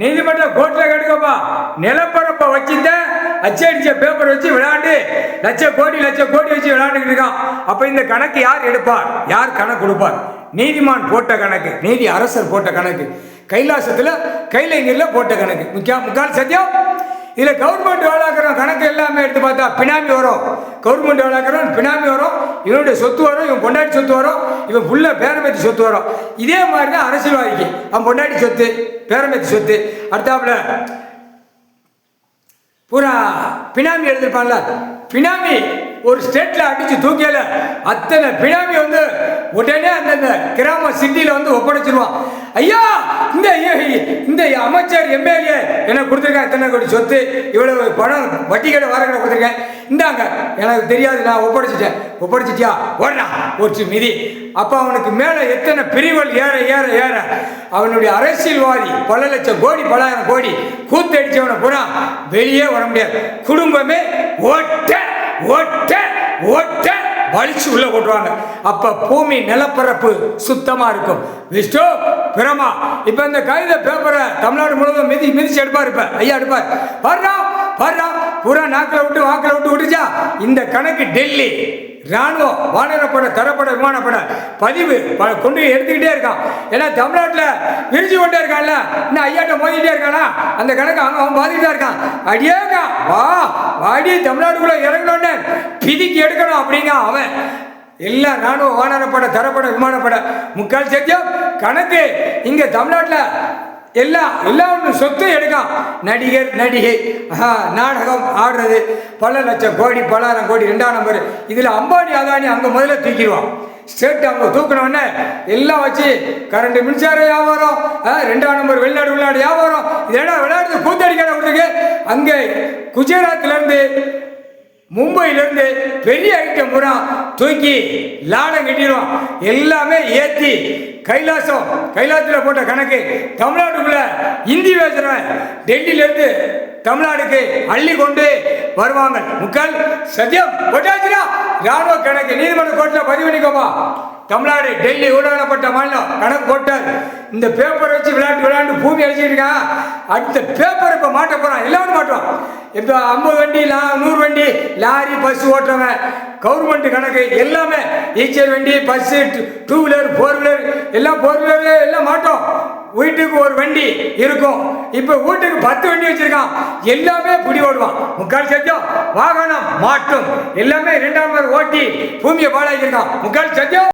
நீதிமன்றம் கோர்ட்டில் கேட்டுக்கப்பா, நிலப்பரப்பை வச்சுட்ட அச்சடிச்ச பேப்பர் வச்சு விளையாண்டு லட்ச கோடி வச்சு விளையாண்டுக்கிட்டு இருக்கான். அப்ப இந்த கணக்கு யார் எடுப்பார்? யார் கணக்கு கொடுப்பார்? நீதிமான் போட்ட கணக்கு, நீதி அரசர் போட்ட கணக்கு, கைலாசத்துல கைலைஞர்ல போட்ட கணக்கு. முக்கால் சத்தியம். இதுல கவர்மெண்ட் வேலைக்கிறோம் கணக்கு எல்லாமே எடுத்து பார்த்தா பினாமி வரும். கவர்மெண்ட் வேலைக்கிறோம் பினாமி வரும், இவனுடைய சொத்து வரும், இவன் பொண்டாட்டி சொத்து வரும், இவன் புள்ள பேரம்பேத்தி சொத்து வரும். இதே மாதிரி தான் அரசியல்வாதிக்கு அவன் பொண்டாட்டி சொத்து, பேரம்பேத்தி சொத்து. அடுத்தாப்புல பூரா பினாமி எழுதிருப்பான்ல, பினாமி ஒரு ஸ்டேட்ல அடிச்சு தூக்கல, அத்தனை பினாமி உடனே அந்தந்த கிராம சிட்டியில ஒப்படைச்சிருவான். ஐயா, இந்த அமைச்சர் எம்எல்ஏ எனக்கு கொடுத்துருக்கேன், எத்தனை கோடி சொத்து, இவ்வளவு பணம் வட்டி கடை வாரங்களை கொடுத்துருக்கேன், இந்தாங்க, எனக்கு தெரியாது, நான் ஒப்படைச்சிட்டேன். ஒப்படைச்சிட்டியா? ஓடா ஒரு மிதி. அப்ப அவனுக்கு மேல எத்தனை பிரிவுகள் ஏற ஏற ஏற அவனுடைய அரசியல்வாதி பல லட்சம் கோடி பலாயிரம் கோடி கூத்தடிச்சவனை பூரா வெளியே வர முடியாது. குடும்பமே ஓட்ட ஓட்ட ஓட்ட வலிச்சு உள்ள போட்டுருவாங்க. அப்ப பூமி நிலப்பரப்பு சுத்தமா இருக்கும். விஷ்ணு பிரமா இப்ப இந்த கைத பேப்பரை தமிழ்நாடு முழுவதும் மிதிச்சு எடுப்பார். இப்ப ஐயா எடுப்பார். பாருடா பூரா நாக்கில் விட்டு வாக்கில் விட்டு விட்டுச்சா. இந்த கணக்கு டெல்லி ராணுவம் வானரப்பட தரப்பட விமானப்பட பதிவு கொண்டு எடுத்துக்கிட்டே இருக்கான். ஏன்னா தமிழ்நாட்டில் விரிஞ்சு கொண்டே இருக்கான்ல, இன்னும் ஐயாட்ட மோதிக்கிட்டே இருக்கானா, அந்த கணக்கு அவன் பாதிக்கிட்டே இருக்கான். அடியேங்க வாடி தமிழ்நாட்டுக்குள்ள இறங்கணும்னு பிதிக்கி எடுக்கணும் அப்படிங்க அவன். எல்லாம் ராணுவ வானரப்பட தரப்பட விமானப்பட முக்கால் சத்தியம் கணக்கு இங்க தமிழ்நாட்டில் எல்லாம் சொத்து எடுக்கும். நடிகர் நடிகை நாடகம் ஆடுறது பல லட்சம் கோடி பலாயிரம் கோடி 2ஆம் நம்பர். இதில் அம்பானி அதானி அங்கே முதல்ல தூக்கிடுவான். ஸ்டேட் அவங்க தூக்கினோடனே எல்லாம் வச்சு கரண்ட் மின்சார வியாபாரம், 2ஆம் நம்பர் வெளிநாடு வியாபாரம், இதெல்லாம் விளையாடுறது கூத்தடிக்கான விடுறதுக்கு. அங்கே குஜராத்லேருந்து மும்பையிலேருந்து பெரிய ஐட்டம் பூரா தூக்கி லாடம் கட்டிடுவான். எல்லாமே ஏற்றி கைலாசத்தில் போட்ட கணக்கு தமிழ்நாட்டுக்குள்ள இந்தி பேசுறவன் டெல்லியிலேருந்து தமிழ்நாடுக்கு அள்ளி கொண்டு வருவாங்க. முக்கால் சத்தியம் போட்டாச்சுனா ராணுவ கணக்கு நீதிமன்ற கோர்ட்டில் பதிவு பண்ணிக்கோமா. தமிழ்நாடு டெல்லி ஊடாடப்பட்ட மாநிலம் கணக்கு போட்டார். இந்த பேப்பர் வச்சு விளையாண்டு பூமி அழிச்சிட்டு இருக்கான். அடுத்த பேப்பர் இப்ப மாட்ட போறான், எல்லாரும் மாட்டுவான். இப்ப 50 வண்டி 100 வண்டி லாரி பஸ் ஓட்டுறவன் கவர்மெண்ட் கணக்கு எல்லாமே ஈச்சர் வண்டி பஸ் 2 வீலர் 4 வீலர் எல்லாம் 4 வீலர் எல்லாம் மாட்டோம். வீட்டுக்கு ஒரு வண்டி இருக்கும். இப்ப வீட்டுக்கு 10 வண்டி வச்சிருக்கான். எல்லாமே புடி ஓடுவான். முக்கால் சத்தியம் வாகனம் மாட்டும் எல்லாமே 2ஆம் நம்பர் ஓட்டி பூமியை பாழாக்கிருக்கான். முக்கால் சத்தியம்.